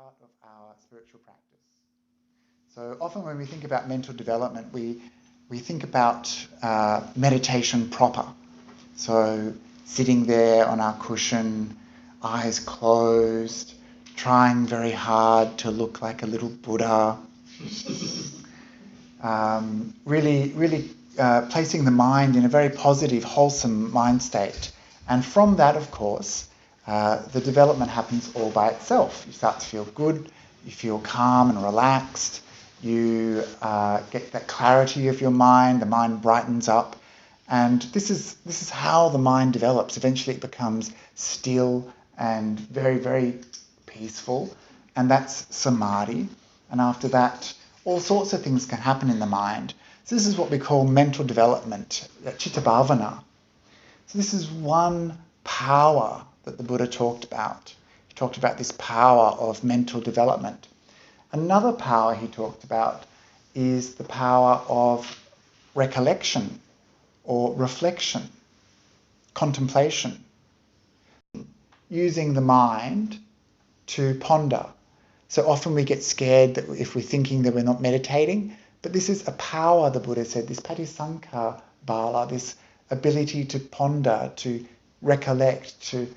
part of our spiritual practice. So often when we think about mental development, we think about meditation proper. So sitting there on our cushion, eyes closed, trying very hard to look like a little Buddha, really placing the mind in a very positive, wholesome mind state. And from that, of course, the development happens all by itself. You start to feel good, you feel calm and relaxed, you get that clarity of your mind, the mind brightens up, and this is how the mind develops. Eventually it becomes still and very, very peaceful, and that's samadhi. And after that, all sorts of things can happen in the mind. So this is what we call mental development, citta bhavana. So this is one power that the Buddha talked about. He talked about this power of mental development. Another power he talked about is the power of recollection or reflection, contemplation, using the mind to ponder. So often we get scared that if we're thinking that we're not meditating, but this is a power, the Buddha said, this patisankha bala, this ability to ponder, to recollect, to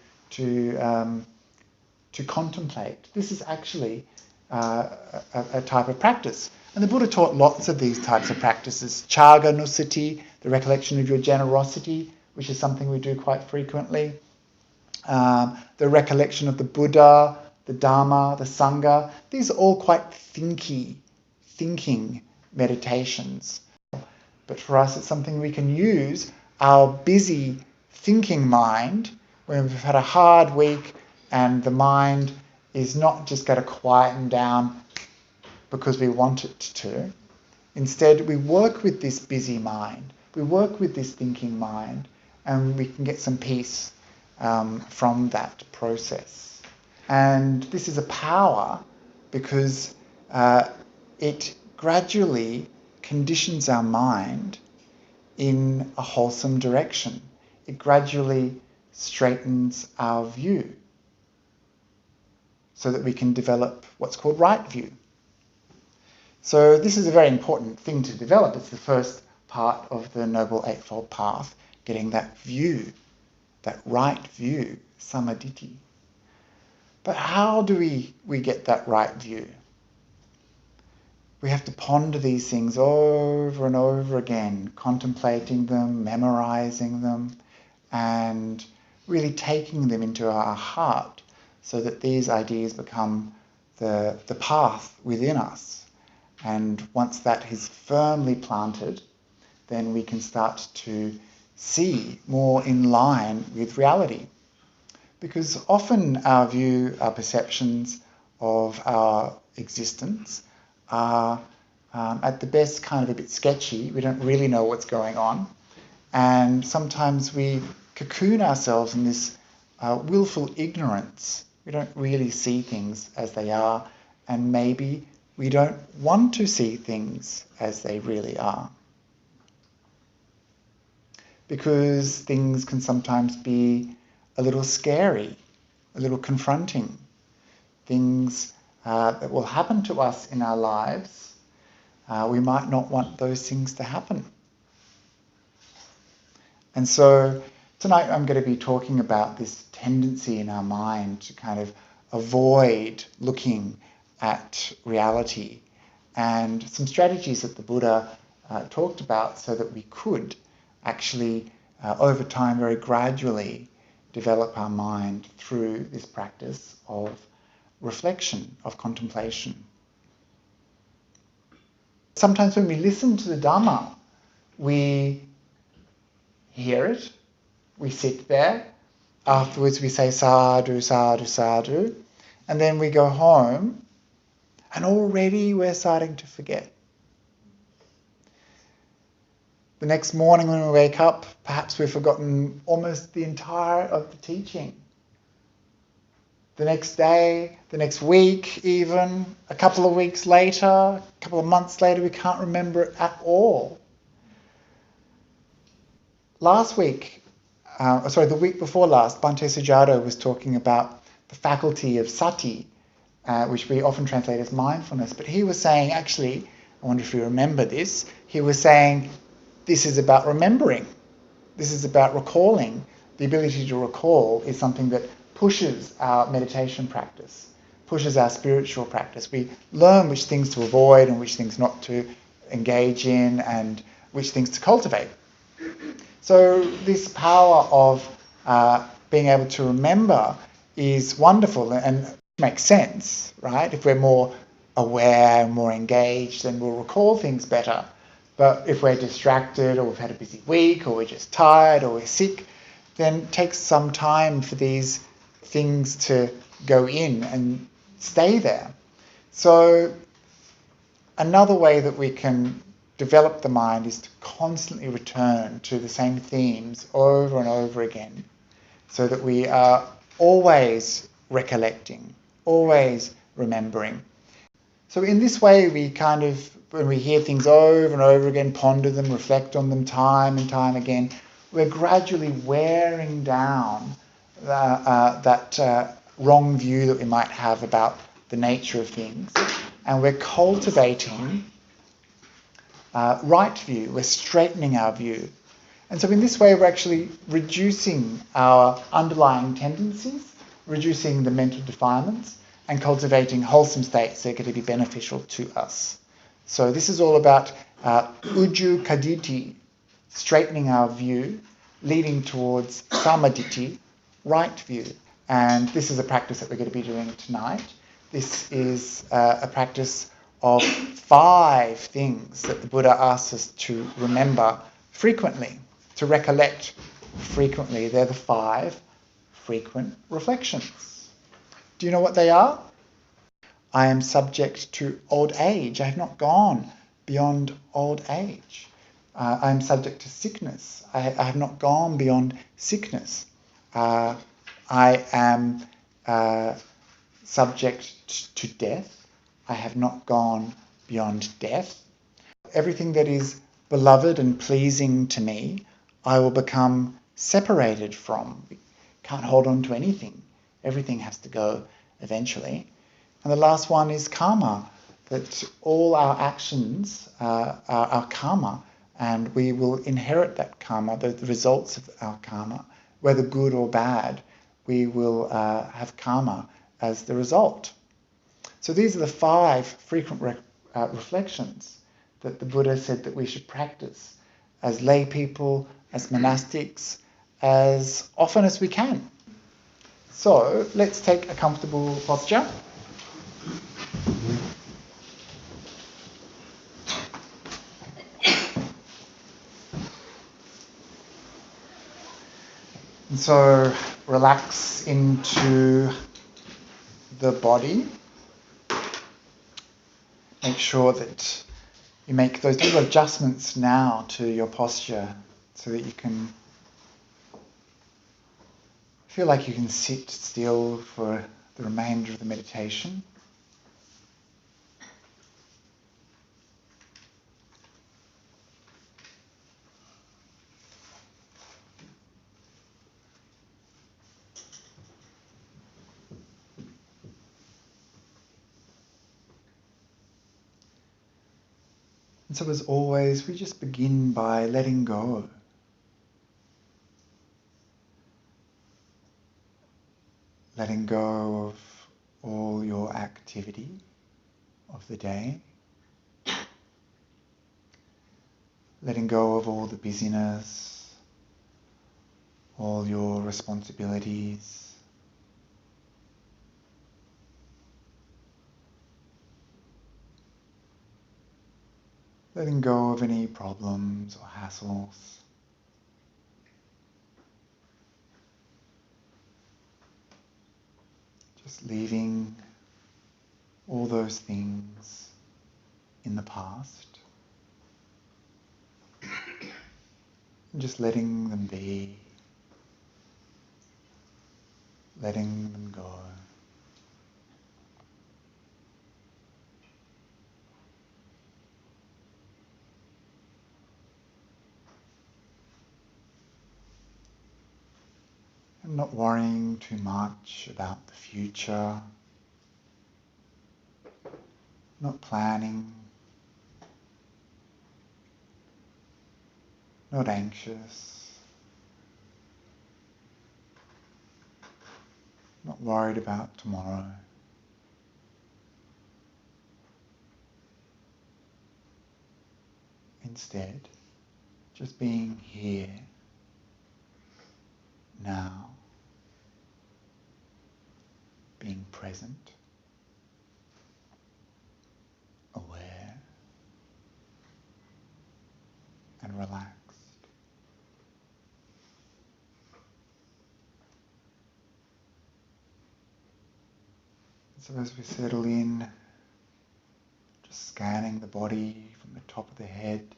contemplate. This is actually a type of practice. And the Buddha taught lots of these types of practices. Chaga nusati, the recollection of your generosity, which is something we do quite frequently. The recollection of the Buddha, the Dharma, the Sangha. These are all quite thinking meditations. But for us, it's something we can use our busy thinking mind when we've had a hard week and the mind is not just going to quieten down because we want it to. Instead, we work with this busy mind, we work with this thinking mind, and we can get some peace from that process. And this is a power because it gradually conditions our mind in a wholesome direction. It gradually straightens our view so that we can develop what's called right view. So this is a very important thing to develop. It's the first part of the Noble Eightfold Path, getting that view, that right view, samadhi. But how do we get that right view? We have to ponder these things over and over again, contemplating them, memorizing them, and really taking them into our heart so that these ideas become the path within us. And once that is firmly planted, then we can start to see more in line with reality. Because often our view, our perceptions of our existence are at the best kind of a bit sketchy. We don't really know what's going on. And sometimes we cocoon ourselves in this willful ignorance. We don't really see things as they are, and maybe we don't want to see things as they really are. Because things can sometimes be a little scary, a little confronting. Things that will happen to us in our lives, we might not want those things to happen. And so tonight I'm going to be talking about this tendency in our mind to kind of avoid looking at reality, and some strategies that the Buddha talked about so that we could actually, over time, very gradually develop our mind through this practice of reflection, of contemplation. Sometimes when we listen to the Dhamma, we hear it, we sit there, afterwards we say sadhu, sadhu, sadhu, and then we go home and already we're starting to forget. The next morning when we wake up, perhaps we've forgotten almost the entire of the teaching. The next day, the next week even, a couple of weeks later, a couple of months later, we can't remember it at all. The week before last, Bhante Sujato was talking about the faculty of sati, which we often translate as mindfulness. But he was saying, actually, I wonder if you remember this, he was saying this is about remembering. This is about recalling. The ability to recall is something that pushes our meditation practice, pushes our spiritual practice. We learn which things to avoid and which things not to engage in and which things to cultivate. So this power of being able to remember is wonderful and makes sense, right? If we're more aware and more engaged, then we'll recall things better. But if we're distracted or we've had a busy week or we're just tired or we're sick, then it takes some time for these things to go in and stay there. So another way that we can develop the mind is to constantly return to the same themes over and over again, so that we are always recollecting, always remembering. So in this way, we kind of, when we hear things over and over again, ponder them, reflect on them time and time again, we're gradually wearing down that wrong view that we might have about the nature of things, and we're cultivating right view, we're straightening our view. And so in this way, we're actually reducing our underlying tendencies, reducing the mental defilements, and cultivating wholesome states that are going to be beneficial to us. So this is all about uju kaditi, straightening our view, leading towards samaditi, right view. And this is a practice that we're going to be doing tonight. This is a practice of 5 things that the Buddha asks us to remember frequently, to recollect frequently. They're the 5 frequent reflections. Do you know what they are? I am subject to old age. I have not gone beyond old age. I am subject to sickness. I have not gone beyond sickness. I am subject to death. I have not gone beyond death. Everything that is beloved and pleasing to me, I will become separated from. We can't hold on to anything. Everything has to go eventually. And the last one is karma, that all our actions are our karma, and we will inherit that karma, the results of our karma, whether good or bad. We will have karma as the result. So these are the 5 frequent reflections that the Buddha said that we should practice as lay people, as monastics, as often as we can. So let's take a comfortable posture. And so relax into the body. Make sure that you make those little adjustments now to your posture so that you can feel like you can sit still for the remainder of the meditation. And so as always, we just begin by letting go. Letting go of all your activity of the day. Letting go of all the busyness, all your responsibilities. Letting go of any problems or hassles. Just leaving all those things in the past. And just letting them be. Letting them go. And not worrying too much about the future, not planning, not anxious, not worried about tomorrow. Instead, just being here, now, being present, aware, and relaxed. So as we settle in, just scanning the body from the top of the head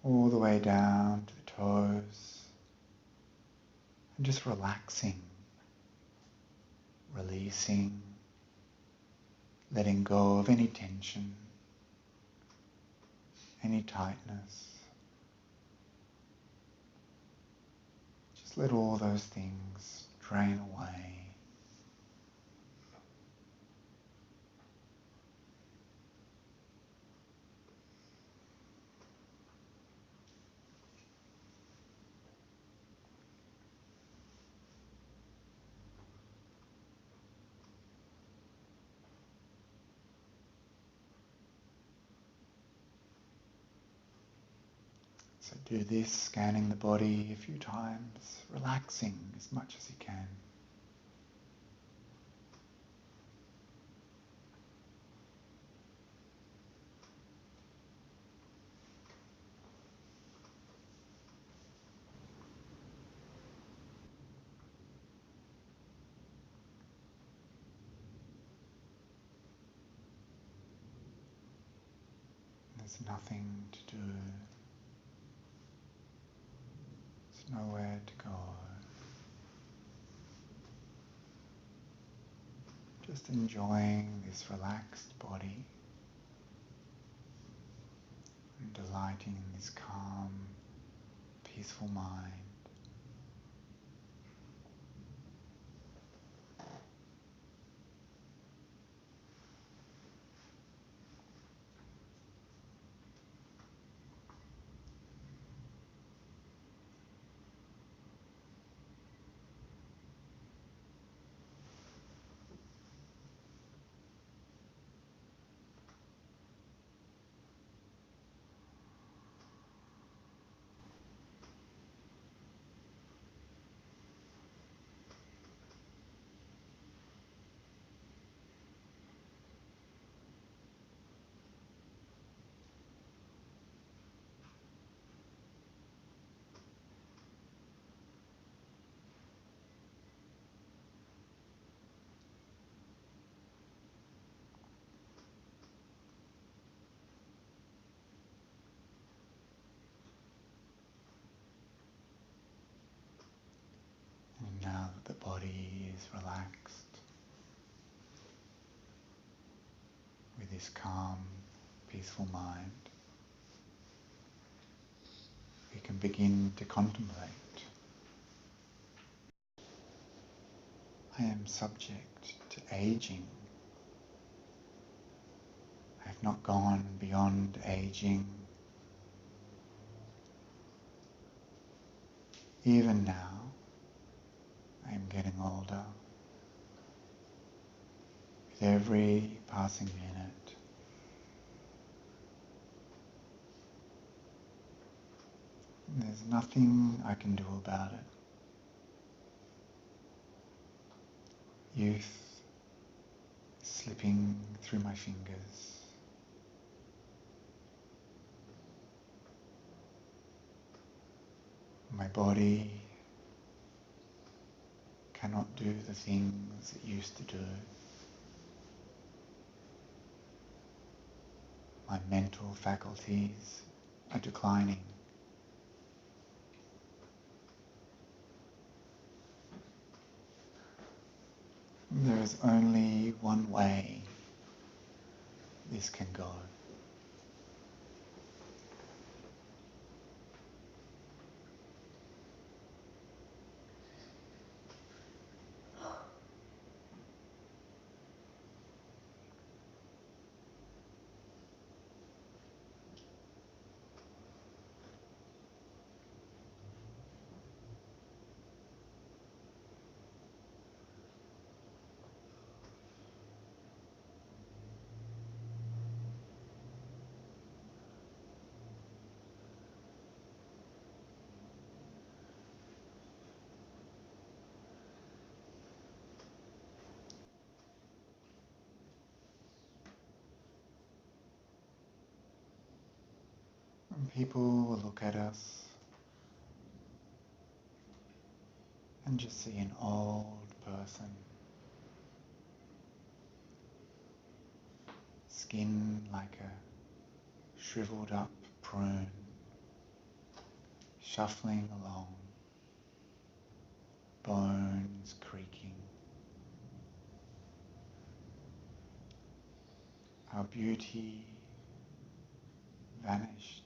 all the way down to the toes, and just relaxing, releasing, letting go of any tension, any tightness. Just let all those things drain away. So do this, scanning the body a few times, relaxing as much as you can. There's nothing to do. There's nowhere to go. Just enjoying this relaxed body and delighting in this calm, peaceful mind. And now that the body is relaxed, with this calm, peaceful mind, we can begin to contemplate. I am subject to aging. I have not gone beyond aging. Even now, I am getting older. With every passing minute, there's nothing I can do about it. Youth is slipping through my fingers. My body cannot do the things it used to do. My mental faculties are declining. There is only one way this can go. people will look at us and just see an old person, skin like a shriveled up prune, shuffling along, bones creaking. Our beauty vanished.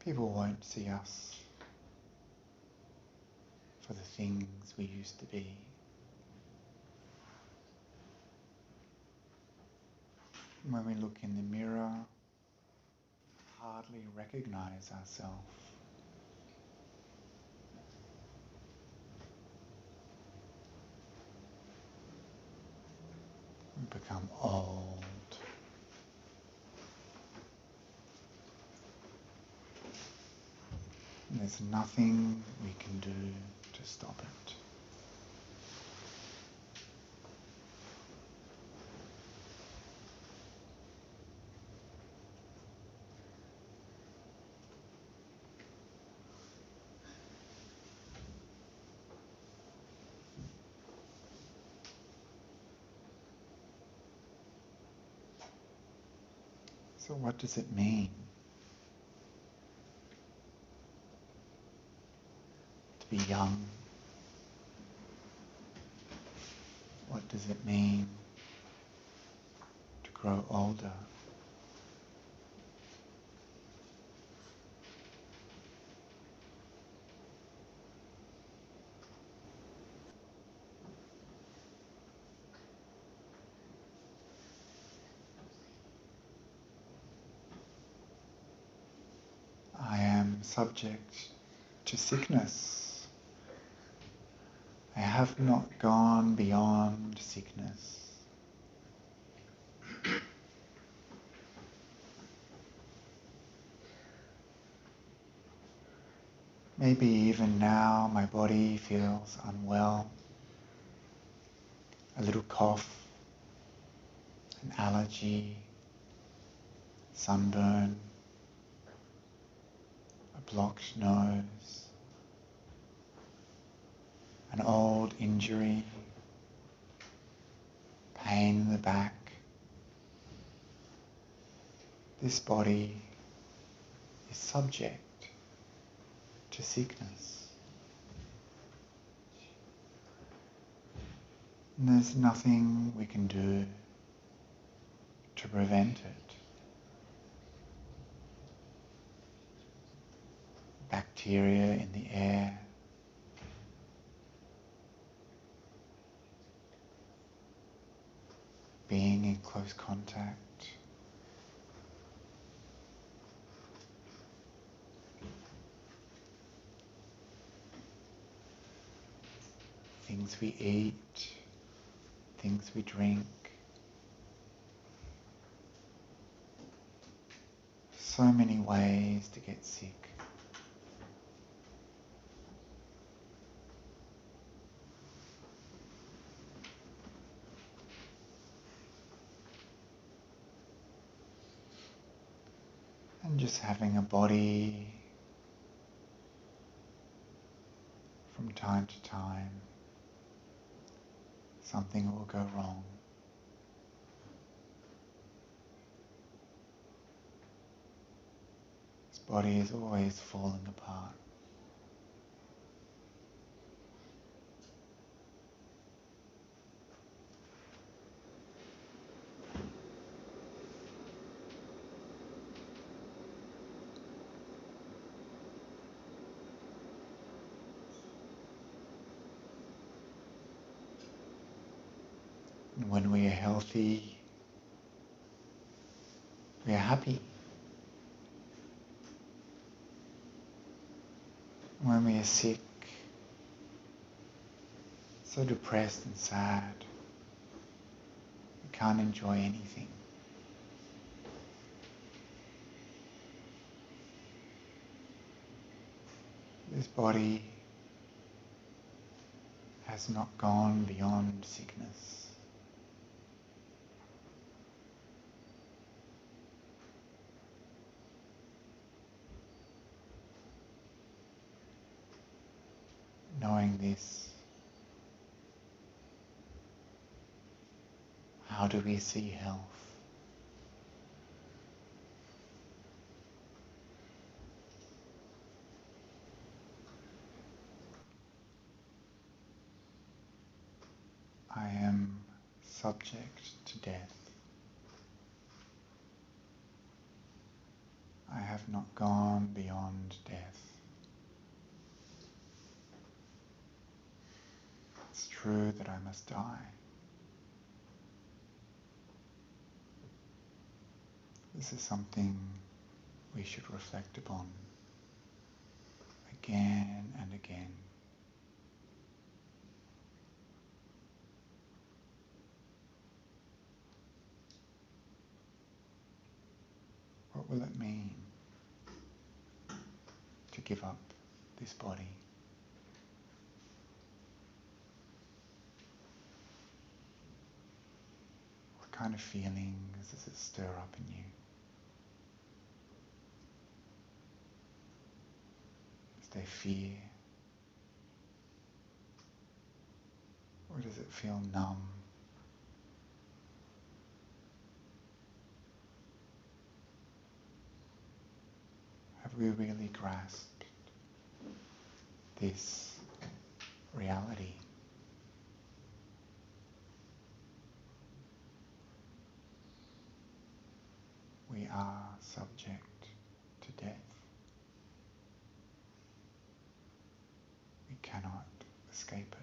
People won't see us for the things we used to be. When we look in the mirror, hardly recognize ourselves. We become old. And there's nothing we can do to stop it. So what does it mean to be young? What does it mean to grow older? I am subject to sickness. I have not gone beyond sickness. Maybe even now my body feels unwell. A little cough, an allergy, sunburn, a blocked nose, an old injury, pain in the back. This body is subject to sickness. And there's nothing we can do to prevent it. Bacteria in the air, being in close contact, things we eat, things we drink. So many ways to get sick. And just having a body from time to time, something will go wrong. This body is always falling apart. And when we are healthy, we are happy. When we are sick, so depressed and sad, we can't enjoy anything. This body has not gone beyond sickness. this, how do we see health? I am subject to death. I have not gone beyond death. It's true that I must die. This is something we should reflect upon again and again. What will it mean to give up this body? What kind of feelings does it stir up in you? Is there fear? Or does it feel numb? Have we really grasped this reality? We are subject to death. We cannot escape it.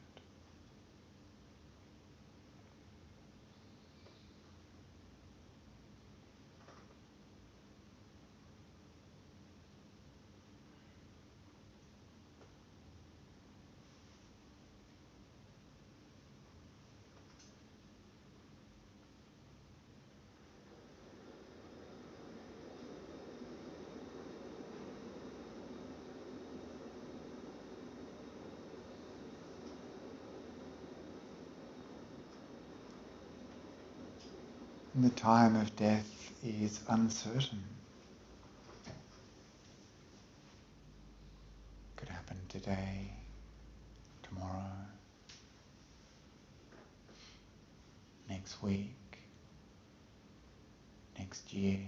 And the time of death is uncertain. Could happen today, tomorrow, next week, next year.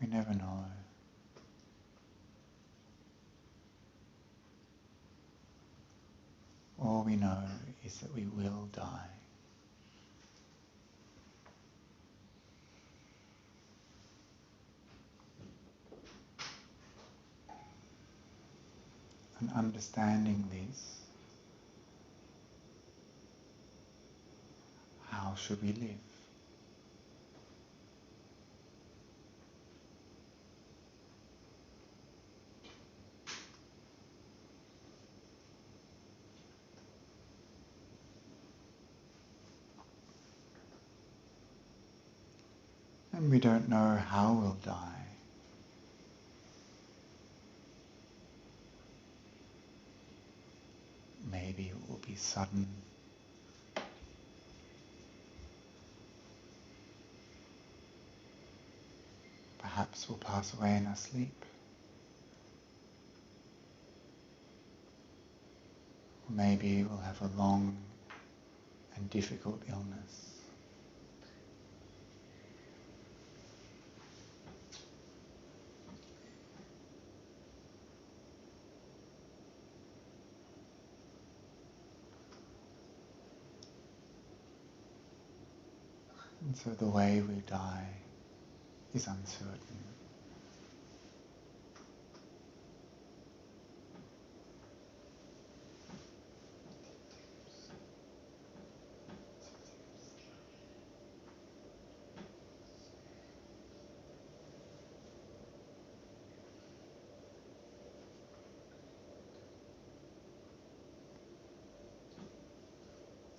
We never know. All we know is that we will die. And understanding this, how should we live? And we don't know how we'll die. Maybe it will be sudden. Perhaps we'll pass away in our sleep. Or maybe we'll have a long and difficult illness. And so the way we die is uncertain.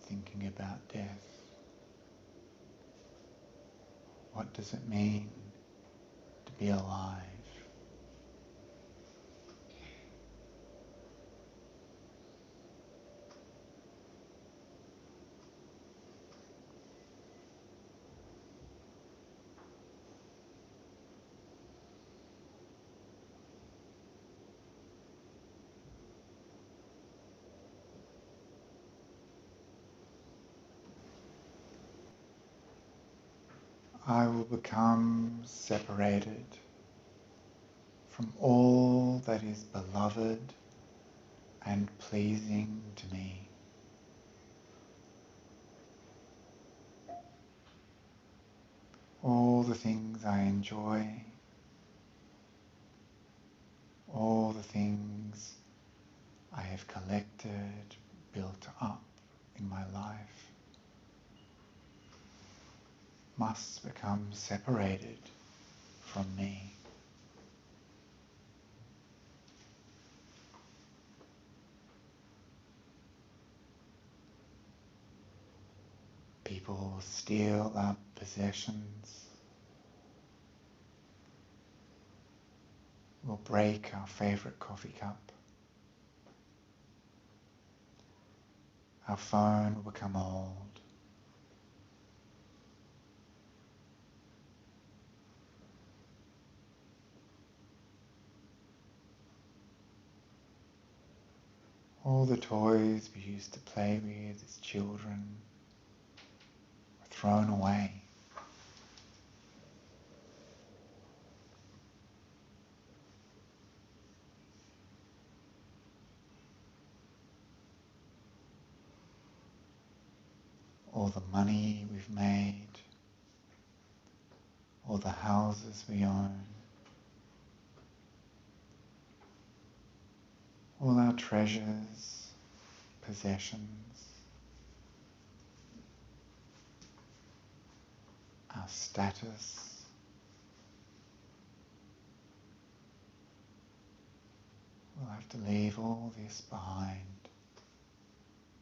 Thinking about death. What does it mean to be alive? I will become separated from all that is beloved and pleasing to me. All the things I enjoy, all the things I have collected, built up in my life, must become separated from me. People steal our possessions, will break our favourite coffee cup. Our phone will become old. All the toys we used to play with as children were thrown away. All the money we've made, all the houses we own, all our treasures, possessions, our status, we'll have to leave all this behind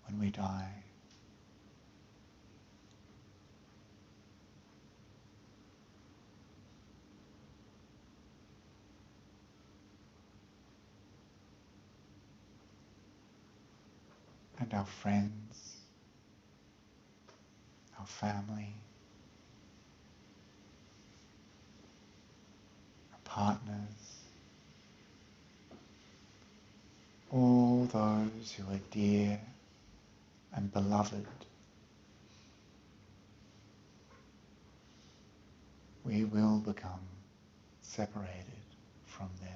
when we die. And our friends, our family, our partners, all those who are dear and beloved, we will become separated from them.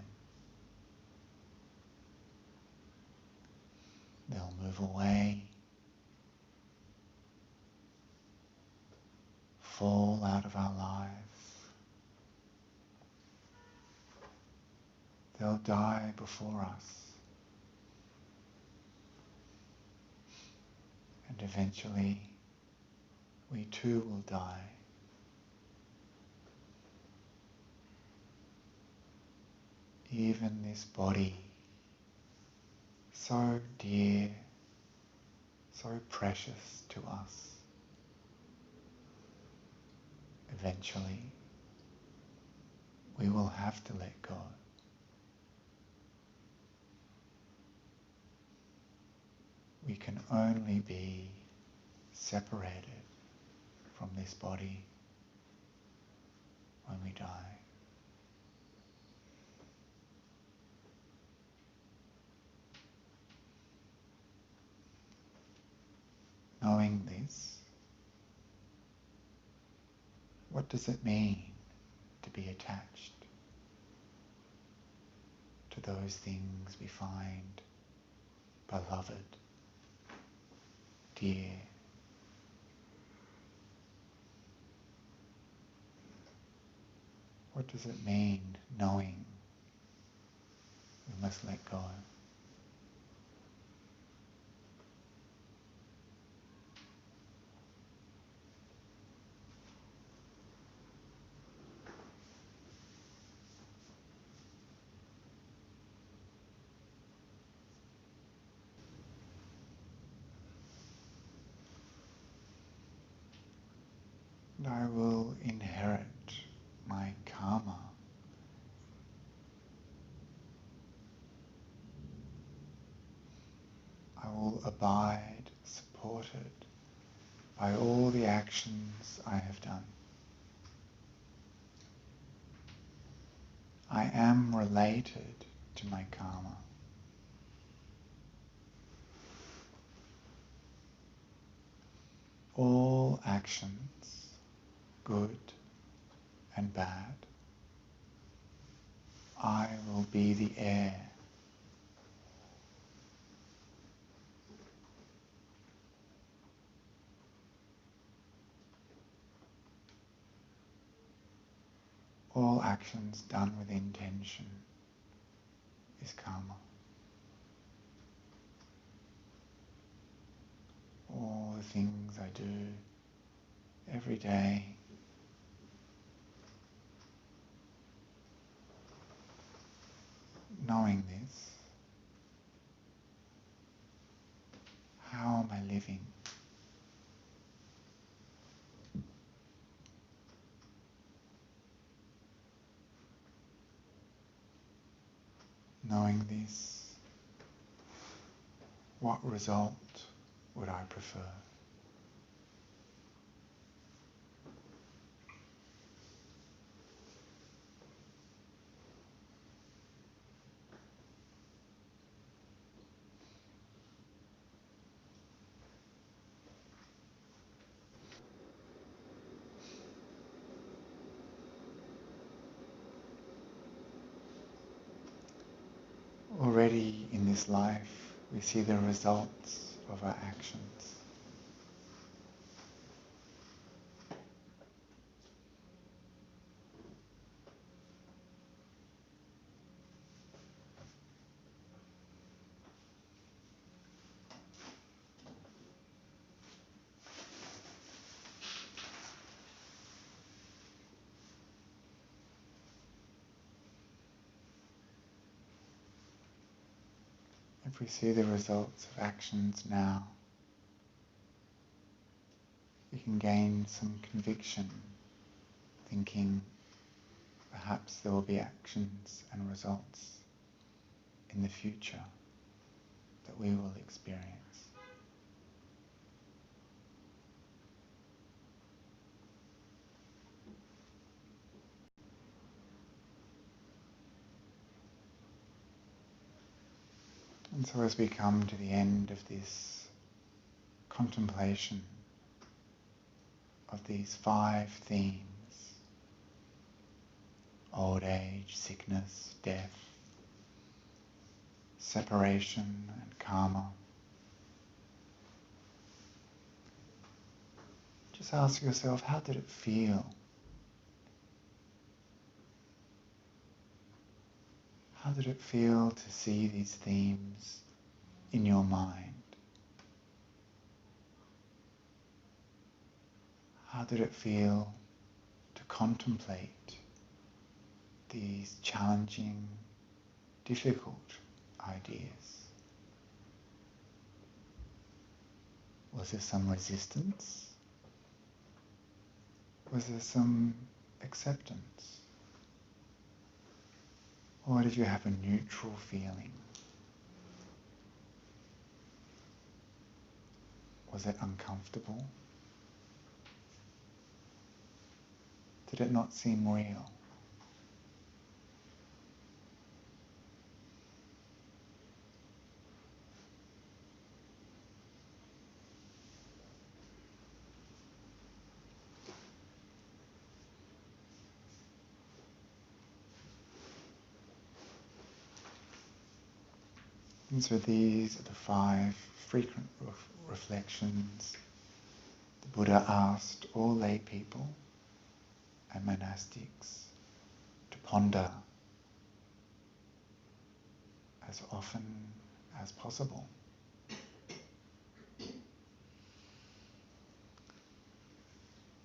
They'll move away, fall out of our lives. They'll die before us. And eventually, we too will die. Even this body, so dear, so precious to us, eventually we will have to let go. We can only be separated from this body when we die. Knowing this, what does it mean to be attached to those things we find beloved, dear? What does it mean knowing we must let go? And I will inherit my karma. I will abide, supported by all the actions I have done. I am related to my karma. All actions, good and bad. I will be the air. All actions done with intention is karma. All the things I do every day knowing this, how am I living? Knowing this, what result would I prefer? Already in this life, we see the results of our actions. If we see the results of actions now, we can gain some conviction, thinking perhaps there will be actions and results in the future that we will experience. And so as we come to the end of this contemplation of these 5 themes, old age, sickness, death, separation and karma, just ask yourself, how did it feel? How did it feel to see these themes in your mind? How did it feel to contemplate these challenging, difficult ideas? Was there some resistance? Was there some acceptance? Or did you have a neutral feeling? Was it uncomfortable? Did it not seem real? And so these are the 5 frequent reflections the Buddha asked all lay people and monastics to ponder as often as possible.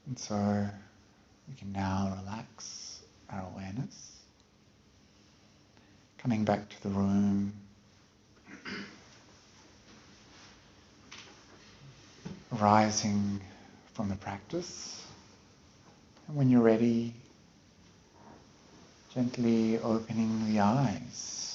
And so we can now relax our awareness, coming back to the room, arising from the practice, and when you're ready, gently opening the eyes.